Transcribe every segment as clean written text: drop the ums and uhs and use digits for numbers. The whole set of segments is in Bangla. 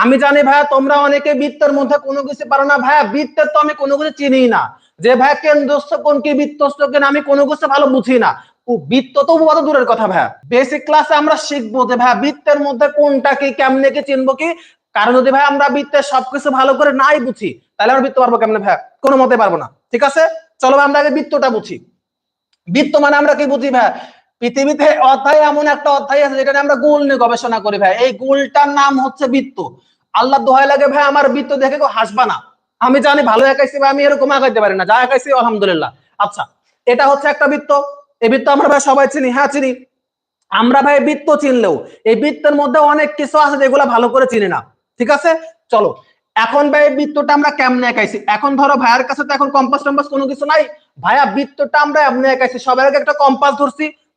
আমি জানি ভাইয়া তোমরা অনেকে বৃত্তের মধ্যে কোনো কিছু পারো না ভাইয়া, বৃত্তের তো আমি কোনো কিছু চিনি না, যে ভাইয়া কেন্দ্রস্থ কোন কি বৃত্তস্থ কোন আমি কোনো কিছু ভালো বুঝি না। বৃত্ত তো কত দূরের কথা ভাইয়া, বেসিক ক্লাসে আমরা শিখবো যে ভাইয়া বৃত্তের মধ্যে কোনটা কি কেমনে কি চিনবো কি। কারণ যদি ভাই আমরা বৃত্তের সবকিছু ভালো করে নাই বুঝি তাহলে আমরা বৃত্ত পারবো কেমনে ভাইয়া, কোনো মতে পারবো না। ঠিক আছে, চলো আমরা আগে বৃত্তটা বুঝি। বৃত্ত মানে আমরা কি বুঝি ভাইয়া, পৃথিবীতে অধ্যায় এমন একটা অধ্যায় আছে যেটা আমরা গোল নিয়ে গবেষণা করি ভাই, এই গোলটার নাম হচ্ছে বৃত্ত। আল্লাহ দোহাই লাগে ভাই আমার বৃত্ত দেখে কেউ হাসবা না, আমি জানি ভালো একাইছি ভাই, আমি এরকম আগাইতে পারি না, যা একাইছি আলহামদুলিল্লাহ। আচ্ছা, এটা হচ্ছে একটা বৃত্ত, এই বৃত্ত আমরা ভাই সবাই চিনি, হ্যাঁ চিনি আমরা ভাই। বৃত্ত চিনলেও এই বৃত্তের মধ্যে অনেক কিছু আছে যেগুলো ভালো করে চিনি না। ঠিক আছে, চলো এখন ভাই বৃত্তটা আমরা কেমনে একাইছি। এখন ধরো ভাইয়ের কাছে তো এখন কম্পাস টম্পাস কোনো কিছু নাই, ভাইয়া বৃত্তটা আমরা এমনি একাইছি। সবার আগে একটা কম্পাস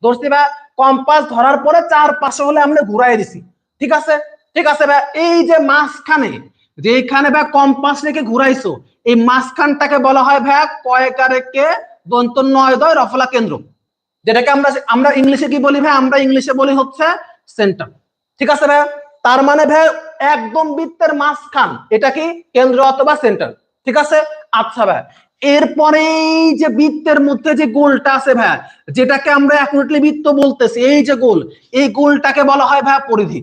ধরছি ভাই, কম্পাস ধরার পরে চারপাশে হলে আমরা ঘুরাই দিছি। ঠিক আছে, ঠিক আছে ভাই, এই যে মাঝখানে যেখানে ভাই কম্পাস রেখে ঘুরাইছো এই মাঝখানটাকে বলা হয় ভাইয়া কয়কারেকে দন্ত নয় দয় রফলা কেন্দ্র, যেটাকে আমরা আমরা ইংলিশে কি বলি ভাই, আমরা ইংলিশে বলি হচ্ছে সেন্টার। ঠিক আছে ভাই, তার মানে ভাই একদম বৃত্তের মাঝখান এটা কি কেন্দ্র অথবা সেন্টার। ঠিক আছে, আচ্ছা ভাই এরপরে এই যে বৃত্তের মধ্যে যে গোলটা আছে ভাই, যেটাকে আমরা অ্যাকুরেটলি বৃত্ত বলতেছি, এই যে গোল, এই গোলটাকে বলা হয় ভাই পরিধি।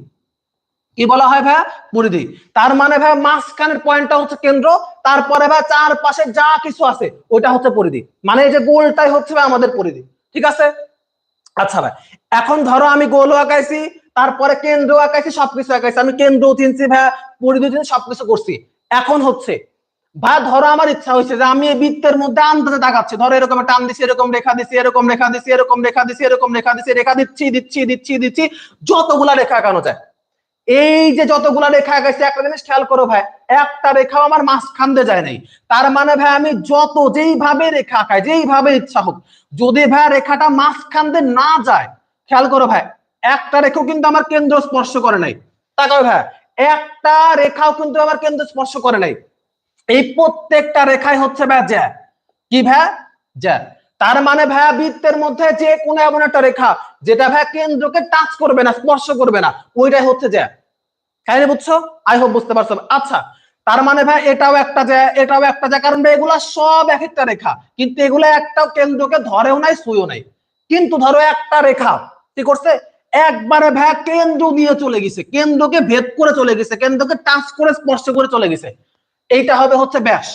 কি বলা হয় ভাই, পরিধি। তার মানে ভাই মাঝখানের পয়েন্টটা হচ্ছে কেন্দ্র, তারপরে ভাই চারপাশে যা কিছু আছে ওটা হচ্ছে পরিধি, মানে এই যে গোলটাই হচ্ছে ভাই আমাদের পরিধি। ঠিক আছে, আচ্ছা ভাই এখন ধরো আমি গোল আঁকাইছি, তারপরে কেন্দ্র আঁকাইছি, সবকিছু আঁকাইছি, আমি কেন্দ্র চিনছি ভাই, পরিধি চিনছি, সবকিছু করছি। এখন হচ্ছে ভাই ধরো আমার ইচ্ছা হয়েছে যে আমি এই বৃত্তের মধ্যে আন্দাজে দাগাচ্ছি, ধরো এরকম টান দিচ্ছি, এরকম রেখা দিচ্ছি, এরকম রেখা দিচ্ছি, এরকম রেখা দিচ্ছি, এরকম রেখা দিচ্ছি, রেখা দিচ্ছি দিচ্ছি দিচ্ছি দিচ্ছি যতগুলা রেখা আঁকানো যায়। এই যে যতগুলা রেখা আঁকাইছি একটা জিনিস খেয়াল করো ভাই, একটা রেখাও আমার মাঝখান দিয়ে যায় নাই। তার মানে ভাই আমি যত যেইভাবে রেখা আঁকাই, যেইভাবে ইচ্ছা হোক, যদি ভাই রেখাটা মাঝখান দিয়ে না যায়, খেয়াল করো ভাই একটা রেখাও কিন্তু আমার কেন্দ্র স্পর্শ করে নাই। তাকাও ভাই একটা রেখাও কিন্তু আমার কেন্দ্র স্পর্শ করে নাই, এই প্রত্যেকটা রেখাই হচ্ছে ভাই জ্যা। কি ভাই, জ্যা। তার মানে ভাইয়া বৃত্তের মধ্যে যে কোনো এমন একটা রেখা যেটা ভাই কেন্দ্রকে টাচ করবে না, স্পর্শ করবে না, ওইটাই হচ্ছে জ্যা। হ্যাঁ বুঝছো, আই হোপ বুঝতে পারছো। আচ্ছা, তার মানে ভাই এটাও একটা জ্যা, এটাও একটা জ্যা, কারণ এগুলা সব এক একটা রেখা, কিন্তু এগুলা একটাও কেন্দ্রকে ধরেও নাই ছুঁয়েও নাই। কিন্তু ধরো একটা রেখা কি করছে, একবারে ভাই কেন্দ্র দিয়ে চলে গেছে, কেন্দ্রকে ভেদ করে চলে গেছে, কেন্দ্রকে টাচ করে স্পর্শ করে চলে গেছে, এইটা হবে হচ্ছে ব্যাস।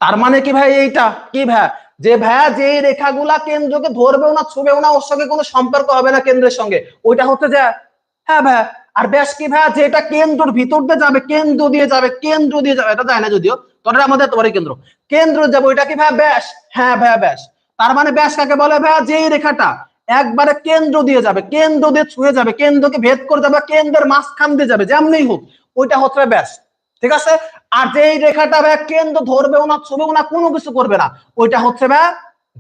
তার মানে কি ভাই এইটা কি ভাই, যে ভাইয়া যে রেখাগুলা কেন্দ্রকে ধরবেও না ছুবেও না, ওর সঙ্গে কোনো সম্পর্ক হবে না কেন্দ্রের সঙ্গে, ওইটা হচ্ছে যে হ্যাঁ ভাইয়া। আর ব্যাস কি ভাইয়া, যেটা কেন্দ্রের ভিতর দিয়ে যাবে, কেন্দ্র দিয়ে যাবে, কেন্দ্র দিয়ে যাবে, এটা যায় না যদিও, তোরা আমাদের তোমারই কেন্দ্র, কেন্দ্র যাবে, ওইটা কি ভাইয়া ব্যাস। হ্যাঁ ভাইয়া ব্যাস। তার মানে ব্যাস কাকে বলে ভাইয়া, যেই রেখাটা একবারে কেন্দ্র দিয়ে যাবে, কেন্দ্র দিয়ে ছুঁয়ে যাবে, কেন্দ্রকে ভেদ করে যাবে, কেন্দ্রের মাঝখান দিয়ে যাবে, যেমনই হোক, ওইটা হচ্ছে ব্যাস। ঠিক আছে, আর যেই রেখাটা ভাই কেন্দ্র ধরবেও না ছুবেও না কোনো কিছু করবে না, ওইটা হচ্ছে ভাই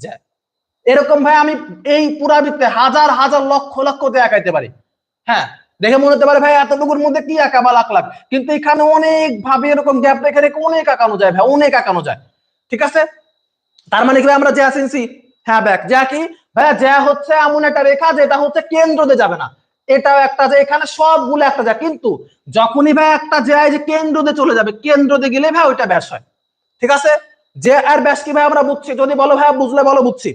জ্যা। এরকম ভাই আমি এই পুরা বৃত্তে হাজার হাজার লক্ষ লক্ষ দিয়ে আঁকাইতে পারি। হ্যাঁ, দেখে মনে হতে পারে ভাই এতটুকুর মধ্যে কি আঁকা বা লাখ লাখ, কিন্তু এখানে অনেক ভাবে এরকম গ্যাপ রেখে রেখে অনেক আঁকানো যায় ভাই, অনেক আঁকানো যায়। ঠিক আছে, তার মানে কি আমরা জ্যা চিনছি। হ্যাঁ ব্যাক, জ্যা কি ভাইয়া, জ্যা হচ্ছে এমন একটা রেখা যেটা হচ্ছে কেন্দ্রতে যাবে না, এটাও একটা যে এখানে সবগুলো একটা জ্যা, কিন্তু যখনই ভাই একটা জ্যা যে কেন্দ্রতে চলে যাবে, কেন্দ্রতে গেলে ভাই ওইটা ব্যাস হয়। ঠিক আছে, জ্যা আর ব্যাস কি ভাই আমরা বুঝছি, যদি বলো ভাই বুঝলে বলো বুঝছি।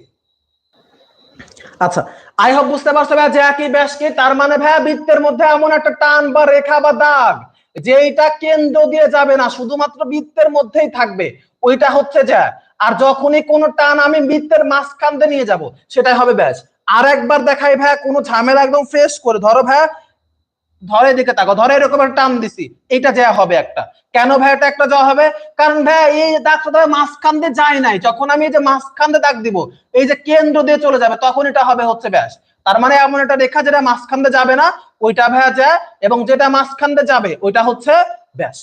আচ্ছা, আই হোপ বুঝতে পারছো ভাই জ্যা কি ব্যাস কি। তার মানে ভাই বৃত্তের মধ্যে এমন একটা টান বা রেখা বা দাগ যেটা কেন্দ্র দিয়ে যাবে না, শুধুমাত্র বৃত্তের মধ্যেই থাকবে, ওইটা হচ্ছে জ্যা। আর যখনই কোনো টান আমি বৃত্তের মাঝখান দিয়ে নিয়ে যাব, সেটাই হবে ব্যাস। আর একবার দেখাই ভাই কোনো ঝামেলা একদম ফেস করে, ধরো ভাই ধরে দিকে তাকো, ধরে এরকম একটা টান দিছি, এটা যা হবে একটা। কেন ভাই এটা একটা যা হবে, কারণ ভাই এই দাগটা তো মাঝখান দিয়ে যায় নাই, যখন আমি এই যে মাঝখান দিয়ে দাগ দিব, এই যে কেন্দ্র দিয়ে চলে যাবে, তখন এটা হবে হচ্ছে ব্যাস। তার মানে এমন একটা রেখা যেটা মাঝখান দিয়ে যাবে না, ওইটা ভাই যায়, এবং যেটা মাঝখান দিয়ে যাবে ওইটা হচ্ছে ব্যাস।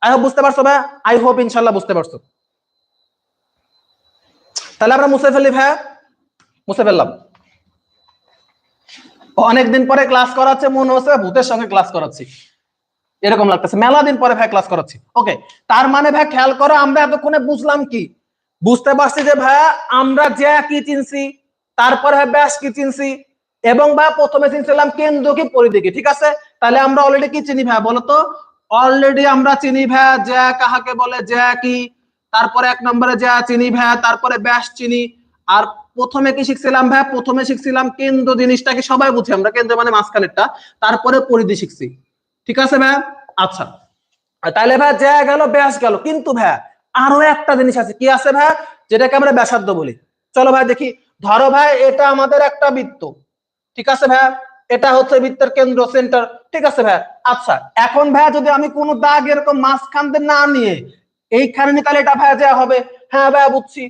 আই হোপ বুঝতে পারছো ভাই, আই হোপ ইনশাল্লাহ বুঝতে পারছো। তাহলে আমরা মুছে ফেলি ভাই, মুছে ফেললাম। অনেকদিন পরে ক্লাস করাচ্ছে, মনে হচ্ছে ভূতের সঙ্গে ক্লাস করাচ্ছি, এরকম লাগতেছে, মেলা দিন পরে ভাই ক্লাস করাচ্ছি। ওকে, তার মানে ভাই খেয়াল করো আমরা এতক্ষণে বুঝলাম কি, বুঝতে পারছি যে ভাই আমরা জ্যা কি চিনছি, তারপরে ব্যাস কি চিনছি, এবং ভাই প্রথমে চিনছিলাম কেন্দ্র কি পরিধি কি। ঠিক আছে, তাহলে আমরা অলরেডি কি চিনি ভাই বলতো, অলরেডি আমরা চিনি ভাইয়া জ্যা কাহাকে বলে, জ্যা কি, তারপরে 1 নম্বরে জ্যা চিনি ভাইয়া, তারপরে ব্যাস চিনি। আর প্রথমে কি শিখছিলাম ভাইয়া? প্রথমে শিখছিলাম কেন্দ্র জিনিসটাকে সবাই বুঝি আমরা, কেন্দ্র মানে মাঝখানেরটা, তারপরে পরিধি শিখছি। ঠিক আছে ভাইয়া? আচ্ছা, তাহলে ভাইয়া জ্যা গেল, ব্যাস গেল, কিন্তু ভাইয়া আরো একটা জিনিস আছে। কি আছে ভাইয়া? যেটাকে আমরা ব্যাসার্ধ বলি। চলো ভাই দেখি। ধরো ভাই এটা আমাদের একটা বৃত্ত, ঠিক আছে ভাইয়া, এটা হচ্ছে বৃত্তের কেন্দ্র, সেন্টার, ঠিক আছে ভাইয়া। আচ্ছা, এখন ভাইয়া যদি আমি কোনো দাগ এরকম মাঝখান দিয়ে না নিয়ে এইখানে নিই, তাহলে এটা ভাইয়া যা হবে। হ্যাঁ ভাইয়া বুঝছি।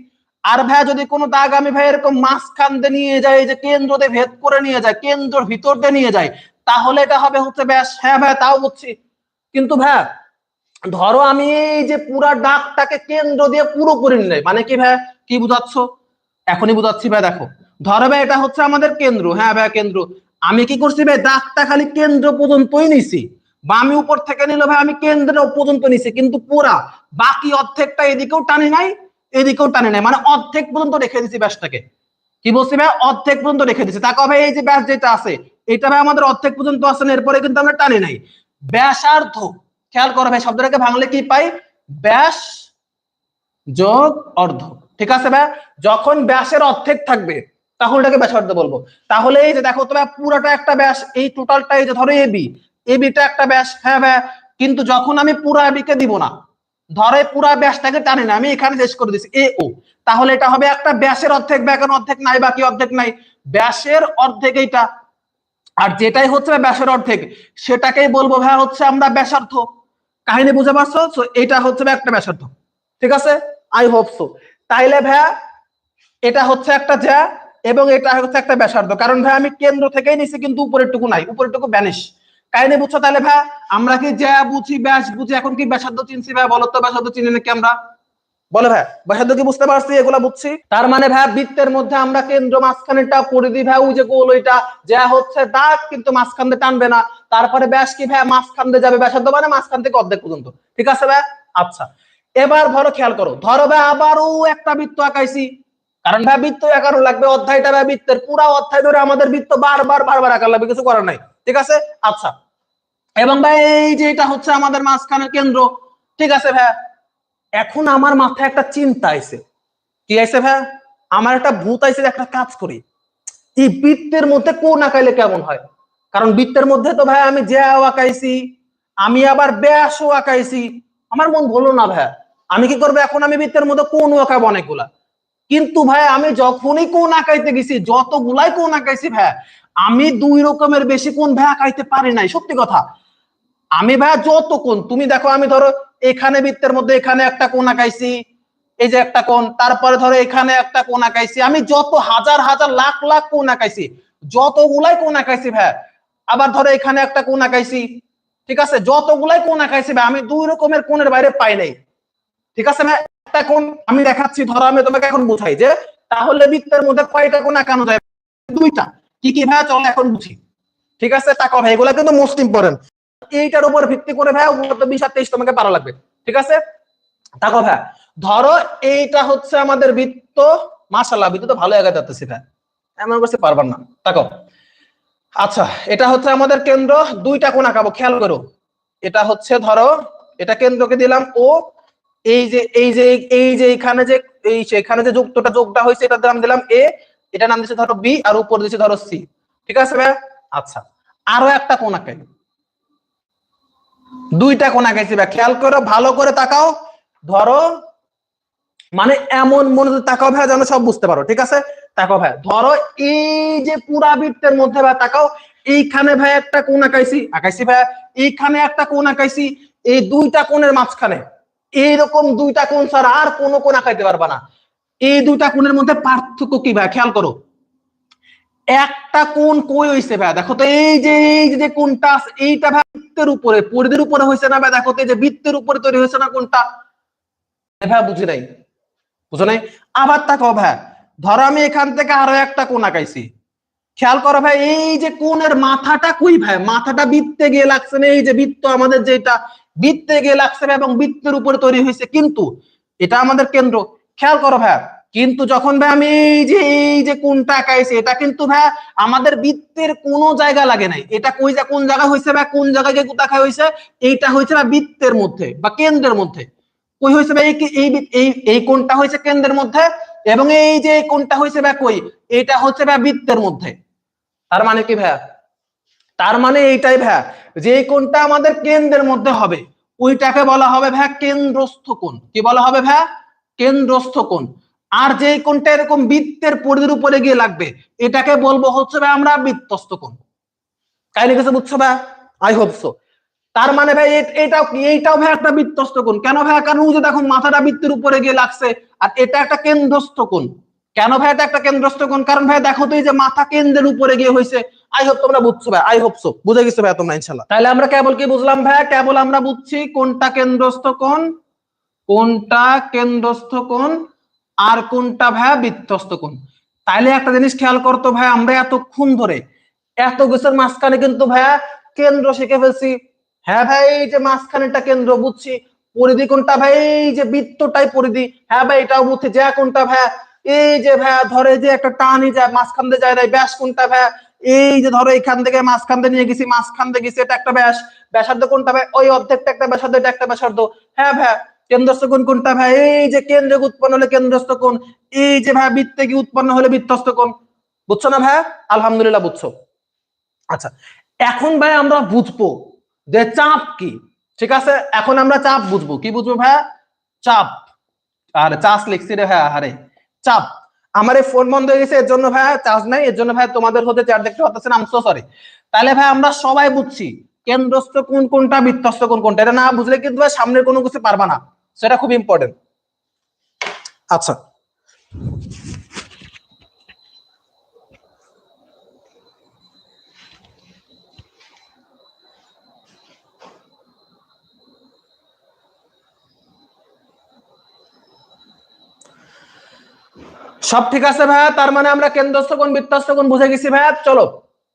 আর ভাইয়া যদি কোনো দাগ আমি ভাই এরকম মাঝখান দিয়ে নিয়ে যাই, যে কেন্দ্র দিয়ে ভেদ করে নিয়ে যায়, কেন্দ্রের ভিতর দিয়ে নিয়ে যায়, তাহলে এটা হবে হচ্ছে ব্যাস। হ্যাঁ ভাইয়া তাও বুঝছি। কিন্তু ভাইয়া ধরো আমি এই যে পুরা দাগটাকে কেন্দ্র দিয়ে পুরোপুরি নিলাই, মানে কি ভাইয়া? কি বুঝাচ্ছ? এখনই বুঝাচ্ছি ভাই, দেখো। ধরো ভাই এটা হচ্ছে আমাদের কেন্দ্র, হ্যাঁ ভাই কেন্দ্র। আমি কি করছি ভাই? দাগটা খালি কেন্দ্র পর্যন্তই নিছি, বা আমি উপর থেকে নিল ভাই আমি কেন্দ্র পর্যন্ত নিছি, কিন্তু পুরা বাকি অর্ধেকটা এদিকেও টানি নাই, এদিকেও টানি নাই, মানে অর্ধেক পর্যন্ত রেখে দিছি ব্যাসটাকে। কি বলছি ভাই? অর্ধেক পর্যন্ত রেখে দিছি। তাকে ভাই এই যে ব্যাস যেটা আছে, এটা ভাই আমাদের অর্ধেক পর্যন্ত আছে না, এরপরে কিন্তু আমরা টানি নাই। ব্যাসার্ধ, খেয়াল করো ভাই, শব্দটাকে ভাঙলে কি পাই? ব্যাস যোগ অর্ধ। ঠিক আছে ভাই? যখন ব্যাসের অর্ধেক থাকবে তখন এটাকে ব্যাসার্ধ বলবো। তাহলে এই যে দেখো তো ভাই, পুরোটা একটা ব্যাস, এই টোটালটা, এই যে ধরো এবি, এবিটা একটা ব্যাস, হ্যাঁ ভাই। কিন্তু যখন আমি পুরো এবি কে দিব না, ধরে পুরা ব্যাসটাকে টানি না, আমি এখানে শেষ করে দিচ্ছি এ ও, তাহলে এটা হবে একটা ব্যাসের অর্ধেক। ব্যাকের অর্ধেক নাই, বাকি অর্ধেক নাই, ব্যাসের অর্ধেক এইটা। আর যেটাই হচ্ছে ব্যাসের অর্ধেক, সেটাকেই বলবো ভাই হচ্ছে আমরা ব্যাসার্ধ। কাহিনী বুঝে পারছো? সো এটা হচ্ছে একটা ব্যাসার্ধ। ঠিক আছে? I hope so. তাইলে ভাইয়া এটা হচ্ছে একটা জ্যা, এবং এটা হচ্ছে একটা ব্যাসার্ধ, কারণ ভাই আমি কেন্দ্র থেকেই নিছি, কিন্তু উপরের টুকু নাই, উপরের টুকু ভ্যানিশ। কাহিনী বুঝছো? তাহলে ভাই আমরা কি জ্যা বুঝি, ব্যাস বুঝি, এখন কি ব্যাসার্ধ চিনছি ভাই? বলো তো, ব্যাসার্ধ চিনি নাকি আমরা? বলে ভাই ব্যাসার্ধ কি বুঝতে পারছি? এগুলা বুঝছি। তার মানে ভাই বৃত্তের মধ্যে আমরা কেন্দ্র, মাঝখানেটা, পরিধি ভাই ওই যে গোল ওইটা, যা হচ্ছে দাগ, কিন্তু মাঝখান দিয়ে টানবে না। তারপরে ব্যাস কি ভাই? মাঝখান দিয়ে যাবে, ব্যাসার্ধ মানে মাঝখান থেকে অর্ধেক পর্যন্ত। ঠিক আছে ভাই? আচ্ছা, এবার ধরো খেয়াল করো, ধরো ভাই আবারও একটা বৃত্ত আঁকাইছি, কারণ ভাই বৃত্ত আঁকানো লাগবে, অধ্যায়টা ভাই বৃত্তের, পুরা অধ্যায় ধরে আমাদের বৃত্ত বারবার বারবার আঁকা লাগবে, কিছু করার নাই। ঠিক আছে? আচ্ছা, এবং ভাই এই যে এটা হচ্ছে আমাদের মাঝখানের কেন্দ্র। ঠিক আছে ভাই, এখন আমার মাথায় একটা চিন্তা আইছে। কি আইছে ভাই? আমার একটা ভূত আইছে, একটা কাজ করি, এই বৃত্তের মধ্যে কোন আঁকাইলে কেমন হয়? কারণ বৃত্তের মধ্যে তো ভাই আমি জ্যাও আঁকাইছি, আমি আবার ব্যাসও আঁকাইছি, আমার মন বললো না ভাই আমি কি করবো এখন? আমি বৃত্তের মধ্যে কোন আঁকাবো অনেকগুলা, কিন্তু ভাই আমি যখনই কোন আঁকাইতে গেছি, যতগুলাই কোন আঁকাইছি ভাই, আমি 2 রকমের বেশি কোন ভাই আঁকাইতে পারি নাই, সত্যি কথা। আমি ভাই যত কোণ, তুমি দেখো, আমি ধরো এখানে বৃত্তের মধ্যে এখানে একটা কোণ আঁকাইছি, এই যে একটা কোণ, তারপরে ধরো এখানে একটা কোণ আঁকাইছি, আমি যত হাজার হাজার লাখ লাখ কোণ আঁকাইছি, যতগুলাই কোণ আঁকাইছি ভাই, আবার ধরো এখানে একটা কোণ আঁকাইছি, ঠিক আছে, যতগুলাই কোণ আঁকাইছি ভাই, আমি 2 রকমের কোণের বাইরে পাই নাই। ঠিক আছে ভাই? একটা কোণ আমি দেখাচ্ছি, ধরো আমি তোমাকে এখন বুঝাই যে তাহলে বৃত্তের মধ্যে কয়টা কোণ আঁকানো যায়? 2টা। কি কি ভাই? চলো এখন বুঝি। ঠিক আছে, তাকো ভাই, এগুলা কিন্তু মোস্ট ইম্পর্টেন্ট। এইটার উপর ভিত্তি করে ভাই 20 আর 23 তোমাকে পারা লাগবে। ঠিক আছে? তাকো ভাই, ধরো এইটা হচ্ছে আমাদের বৃত্ত, মাশাআল্লাহ বৃত্ত তো ভালো আগে যাচ্ছে ভাই, এমন করতে পারবার না। তাকো, আচ্ছা, এটা হচ্ছে আমাদের কেন্দ্র, 2টা কোণ আঁকাবো, খেয়াল করো। এটা হচ্ছে ধরো, এটা কেন্দ্রকে দিলাম ও, এই যে এখানে যে এই সেখানে যে যুক্তটা যোগটা হয়েছে, এটা নাম দিলাম এ, এটা নাম দিচ্ছে ধরো বি, আর উপর দিচ্ছে ধরো সি। ঠিক আছে ভাই? আচ্ছা, আরো একটা কোণ আঁকাই, 2টা কোণ আঁকাইছি ভাই, খেয়াল করো, ভালো করে তাকাও। ধরো, মানে এমন মনে তাকাও ভাই যেন সব বুঝতে পারো। ঠিক আছে? তাকাও ভাই, ধরো এই যে পুরা বৃত্তের মধ্যে ভাই তাকাও, এইখানে ভাই একটা কোণ আঁকাইছি ভাই, এইখানে একটা কোণ আঁকাইছি, এই 2টা কোণের মাঝখানে এইরকম 2টা কোণ ছাড়া আর কোনো কোণ আঁকাইতে পারবা না। এই 2টা কোণের মধ্যে পার্থক্য কি ভাই? খেয়াল করো, একটা কোণ কই হইছে ভাই? দেখো তো, এই যে কোণটা আছে, এইটা ভাই বৃত্তের উপরে, পরিধির উপরে হইছে না ভাই? দেখো তো, এই যে বৃত্তের উপরে তৈরি হয়েছে না কোণটা? ভাই বুঝি নাই, বুঝো নাই? আবার তাকাও ভাই, ধরো আমি এখান থেকে আরো একটা কোণ আঁকাইছি, খেয়াল করো ভাই, এই যে কোণের মাথাটা কই ভাই? মাথাটা বৃত্তে গিয়ে লাগছে না, এই যে বৃত্ত আমাদের যেটা, বৃত্তে গিয়ে লাগছে ভাই, এবং বৃত্তের উপরে তৈরি হয়েছে, কিন্তু এটা আমাদের কেন্দ্র। খেয়াল করো ভাই, কিন্তু যখন ভাই আমি এই যে কোনটা আঁকাইছি, এটা কিন্তু ভাই আমাদের বৃত্তের কোনো জায়গা লাগে নাই। এটা কোন জায়গায় হয়েছে ভাই, কোন জায়গায় কোথায় হয়েছে, এইটা হয়েছে ভাই বৃত্তের মধ্যে বা কেন্দ্রের মধ্যে। কই হয়েছে ভাই, এই কোনটা হয়েছে কেন্দ্রের মধ্যে, এবং এই যে কোনটা হয়েছে ভাই কই, এটা হচ্ছে ভাই বৃত্তের মধ্যে। তার মানে কি ভাইয়া, তার মানে এইটাই ভাইয়া, যে কোনটা আমাদের কেন্দ্রের মধ্যে হবে ওইটাকে বলা হবে ভাইয়া কেন্দ্রস্থ কোণ। কি বলা হবে ভাইয়া? কেন্দ্রস্থ কোণ। আর যে কোনটা এরকম বৃত্তের পরিধির উপরে গিয়ে লাগবে এটাকে বলবো হচ্ছে ভাই আমরা বৃত্তস্থ কোণ। কাহিনী কিছু বুঝছো ভাই? I hope so. তার মানে ভাই এইটাও ভাই একটা বৃত্তস্থ কোণ। কেন ভাই? কারণ ওই যে দেখো মাথাটা বৃত্তের উপরে গিয়ে লাগছে, আর এটা একটা কেন্দ্রস্থ কোণ। কেন ভাই এটা একটা কেন্দ্রস্থ কোণ? কারণ ভাই দেখো তো এই যে মাথা কেন্দ্রের উপরে গিয়ে হয়েছে। আই হোপ তোমরা বুঝছো ভাই, আই হোপ সো বুঝে গেছো ভাই তোমরা ইনশাআল্লাহ। তাহলে আমরা কেবল কি বুঝলাম ভাই? কেবল আমরা বুঝছি কোনটা কেন্দ্রস্থ কোণ, কোনটা কেন্দ্রস্থ কোণ, আর কোনটা ভাই বৃত্তস্থ কোণ। তাইলে একটা জিনিস খেয়াল করতো ভাই, আমরা এতক্ষণ ধরে এত কিছুর মাঝখানে কিন্তু ভাইয়া কেন্দ্র শিখে ফেলছি। হ্যাঁ ভাই, এই যে মাঝখানেটা কেন্দ্র বুঝছি, পরিধি কোনটা ভাই, এই যে বৃত্তটাই পরিধি। হ্যাঁ ভাই এটাও বুঝছি, যা কোনটা ভাইয়া, এই যে ভাইয়া ধরে যে একটা টানই যায় মাঝখান দিয়ে যায়, ব্যাস কোনটা ভাইয়া, এই যে ধরো এখান থেকে মাঝখান দিয়ে নিয়ে গেছি, মাঝখান দিয়ে গেছি, এটা একটা ব্যাস। ব্যাসার্ধ কোনটা ভাই, ওই অর্ধেকটা একটা ব্যাসার্ধ, এটা একটা ব্যাসার্ধ। হ্যাঁ ভাইয়া, কেন্দ্রস্থ কোণ কোনটা ভাই, এই যে কেন্দ্রে উৎপন্ন হলে কেন্দ্রস্থ কোণ, এই যে ভাই বৃত্তে কি উৎপন্ন হলে বৃত্তস্থ কোণ। বুঝছো না ভাইয়া? আলহামদুলিল্লাহ বুঝছো। আচ্ছা, এখন ভাই আমরা বুঝবো যে চাপ কি। ঠিক আছে, এখন আমরা চাপ বুঝবো। কি বুঝবো ভাইয়া? চাপ। আর চার্জ লিখছি রে ভাইয়া, আরে চাপ। আমার এই ফোন বন্ধ হয়ে গেছে, এর জন্য ভাইয়া চার্জ নাই, এর জন্য ভাই তোমাদের হতে চার্জ দেখতে পাচ্ছেন, আই এম সো সরি। তাহলে ভাই আমরা সবাই বুঝছি কেন্দ্রস্থ কোণ কোনটা, বৃত্তস্থ কোণ কোনটা। এটা না বুঝলে কিন্তু ভাই সামনের কোনো কিছু পারবা না, সেটা খুব ইম্পর্টেন্ট। আচ্ছা, সব ঠিক আছে ভাইয়া। তার মানে আমরা কেন্দ্রস্থ কোণ বৃত্তস্থ কোণ বুঝে গেছি ভাইয়া। চলো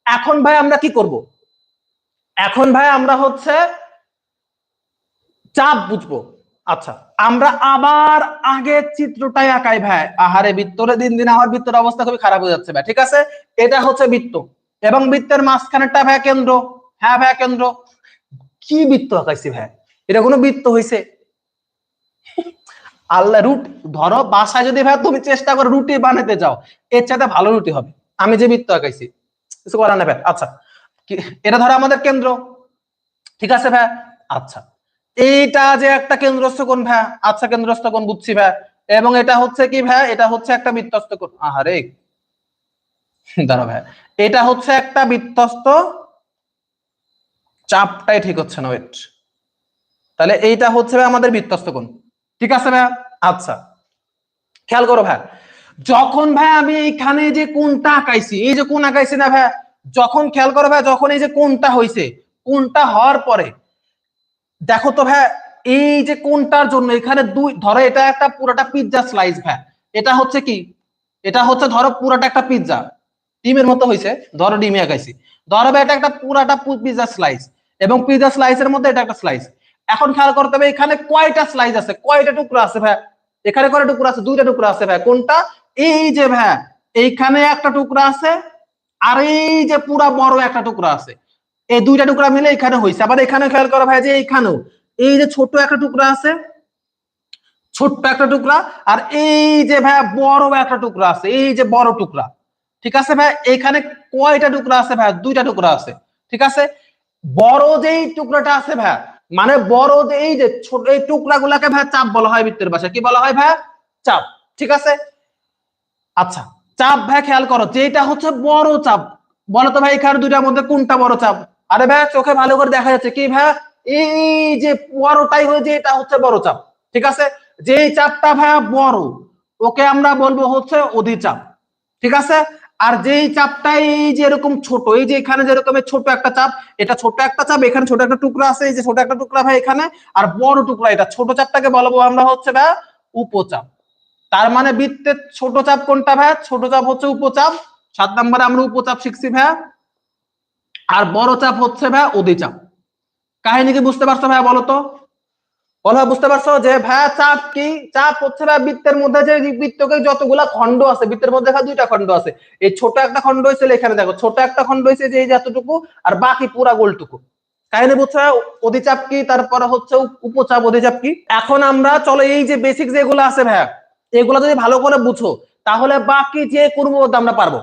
এখন ভাই আমরা কি করব, এখন ভাই আমরা হচ্ছে চাপ বুঝবো। আচ্ছা, আমরা আবার আগের চিত্রটাই আঁকাই ভাই। আহারে বৃত্তরে দিন দিন আমার বৃত্তের অবস্থা খুবই খারাপ হয়ে যাচ্ছে ভাই। ঠিক আছে, এটা হচ্ছে বৃত্ত এবং বৃত্তের মাঝখানেরটা ভাই কেন্দ্র। হ্যাঁ ভাই কেন্দ্র। কি বৃত্ত আঁকাইছি ভাই, এটা কোনো বৃত্ত হইছে? আল্লাহ, রুট ধরো বাসায় যদি ভাই তুমি চেষ্টা করে রুটি বানাতে যাও, এর চাইতে ভালো রুটি হবে। আমি যে বৃত্ত আঁকাইছি কিছু করার না ভাই। আচ্ছা, এটা ধরো আমাদের কেন্দ্র। ঠিক আছে ভাই। আচ্ছা, এইটা যে একটা কেন্দ্রস্থ কোণ ভাই। আচ্ছা, কেন্দ্রস্থ কোণ বুঝছি ভাই। এবং এটা হচ্ছে কি ভাই, এটা হচ্ছে একটা বৃত্তস্থ কোণ। আহারে দাঁড়া ভাই, এটা হচ্ছে একটা বৃত্তস্থ, চাপটাই ঠিক হচ্ছে না, ওয়েট। তাহলে এইটা হচ্ছে ভাই আমাদের বৃত্তস্থ কোণ। ঠিক আছে ভাই। আচ্ছা, খেয়াল করো ভাই, যখন ভাই আমি এইখানে যে কোণটা আঁকাইছি, এই যে কোণ আঁকাইছি না ভাই, যখন খেয়াল করো ভাই, যখন এই যে কোণটা হইছে, কোণটা হওয়ার পরে দেখো তো ভাই, এই যে কোণটার জন্য এখানে দুই, ধরো এটা একটা পুরোটা পিৎজা স্লাইস ভাই। এটা হচ্ছে কি, এটা হচ্ছে ধরো পুরোটা একটা পিৎজা, ডিমের মতো হইছে, ধরো ডিমে আঁকাইছি। ধরো ভাই এটা একটা পুরাটা পিৎজা স্লাইস, এবং পিৎজা স্লাইসের মধ্যে এটা একটা স্লাইস। এখন খেয়াল করতে হবে এখানে কয়টা স্লাইস আছে, কয়টা টুকরো আছে ভাই। এখানে কয়টা টুকরো আছে? দুইটা টুকরো আছে ভাই। কোনটা? এই যে ভাই এইখানে একটা টুকরা আছে, আর এই যে পুরা বড় একটা টুকরা আছে। এই দুইটা টুকরা মিলে এখানে হইছে। আবার এখানে খেয়াল করা ভাই যে এইখানেও এই যে ছোট একটা টুকরা আছে, ছোট্ট একটা টুকরা, আর এই যে ভাই বড় একটা টুকরা আছে, এই যে বড় টুকরা। ঠিক আছে ভাই, এখানে কয়টা টুকরা আছে ভাই? দুইটা টুকরা আছে। ঠিক আছে, বড় যেই টুকরাটা আছে ভাই, মানে বড় যে এই যে ছোট এই টুকরা গুলাকে ভাই চাপ বলা হয় বৃত্তের ভাষায়। কি বলা হয় ভাই? চাপ। ঠিক আছে। আচ্ছা, চাপ ভাই খেয়াল করো, যেটা হচ্ছে বড় চাপ, বলো তো ভাই এখানে দুইটার মধ্যে কোনটা বড় চাপ? আরে ভাই চোখে ভালো করে দেখা যাচ্ছে কি ভাই, এই যে বড়টাই হয়েছে, এটা হচ্ছে বড় চাপ। ঠিক আছে, যে চাপটা ভাই বড় ওকে আমরা বলবো হচ্ছে অধিচাপ। ঠিক আছে, আর যেই চাপটা এই যে এরকম ছোট, এই যে এখানে যেরকম ছোট একটা চাপ, এটা ছোট একটা চাপ, এখানে ছোট একটা টুকরা আছে, এই যে ছোট একটা টুকরা ভাই এখানে, আর বড় টুকরা এটা, ছোট চাপটাকে বলবো আমরা হচ্ছে ভাই উপচাপ। তার মানে বৃত্তের ছোট চাপ কোনটা ভাই? ছোট চাপ হচ্ছে উপচাপ। 7 নম্বরে আমরা উপচাপ শিখছি ভাই। আর বড় চাপ হচ্ছে ভাই অধিচাপ। কাহিনী কি বুঝতে পারছো ভাই? বলো তো। বলা বুঝতে পারছো যে ভাইয়া চাপ কি? চাপ হচ্ছে ভাই বৃত্তের মধ্যে যে বৃত্তকে যতগুলা খণ্ড আছে, বৃত্তের মধ্যে দেখা দুইটা খণ্ড আছে, এই ছোট একটা খণ্ড হয়েছে, এখানে দেখো ছোট একটা খণ্ড হয়েছে যে এই যতটুকু, আর বাকি পুরা গোলটুকু। কাহিনী বুঝছো? অধিচাপ কি, তারপরে হচ্ছে উপচাপ, অধিচাপ কি। এখন আমরা চলো এই যে বেসিক যেগুলো আছে ভাইয়া, এগুলো যদি ভালো করে বুঝো তাহলে বাকি যে কোনো আমরা পারবো।